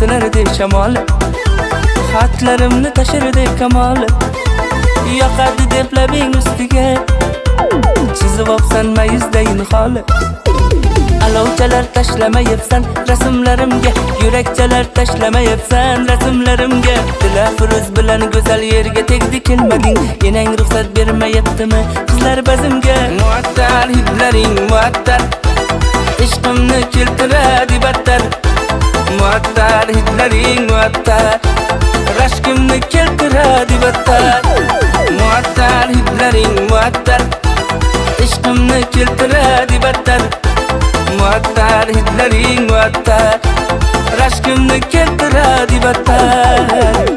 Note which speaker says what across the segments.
Speaker 1: sinirdi shamol. Xatlarimni tashirdi kamol. Yoqadi deb labing ustiga chizib opsan mayizdayin hol. Alovchalar tashlamayapsan rasmlarimga, yurakchalar tashlamayapsan rasmlarimga. Dilafruz bilan go'zal yerga tegdi kelmading, enang ruxsat bermayaptimi qizlar bazimga? Muattar hidlaring muattar, ishqimni keltiradi battar. Muattar hidlaring muattar, rashkimni keltiradi battar. Muattar hidlaring muattar, ishqimni keltiradi battar. Muattar hidlaring muattar, rashkimni keltiradi battar.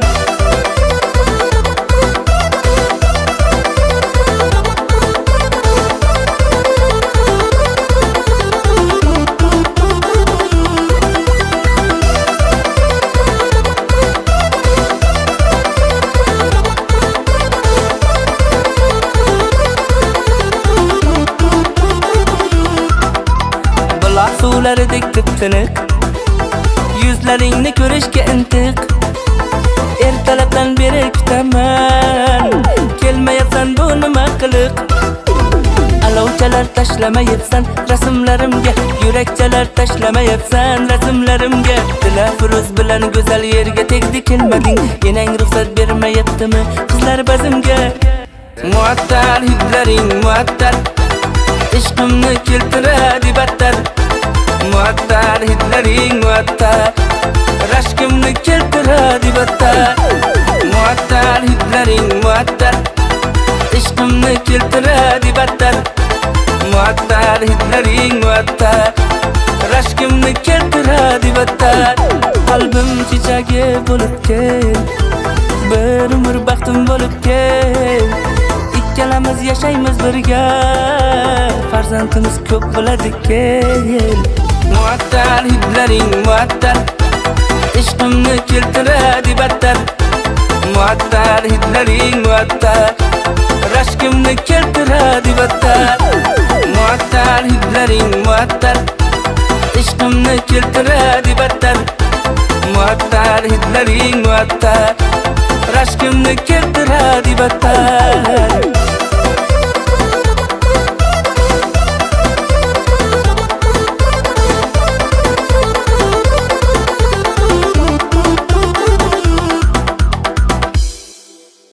Speaker 1: Suvlaridek tip-tiniq, yuzlaringni ko'rishga intiq. Ertalabdan beri kutaman, kelmayapsan bu nima qiliq? Alovchalar tashlamayapsan rasmlarimga, yurakchalar tashlamayapsan rasmlarimga. Dilafruz bilan go'zal yerga tegdi kelmading, enang ruxsat bermayaptimi qizlar bazimga? Muattar hidlaring muattar, ishqimni keltiradi battar. Muattar hidlaring muattar, rashkimni keltiradi battar. Muattar hidlaring muattar, ishqimni keltiradi battar. Muattar hidlaring muattar, rashkimni keltiradi battar. Qalbim chechagi bo'lib kel, bir umr baxtim bo'lib kel. Ikkalamiz yashaymiz birga, farzandimiz ko'p bo'ladi kel. Muattar hidlaring muattar, ishqimni keltiradi battar. Muattar hidlaring muattar, rashkimni keltiradi battar. Muattar hidlaring muattar, ishqimni keltiradi battar. Muattar hidlaring muattar, rashkimni keltiradi battar.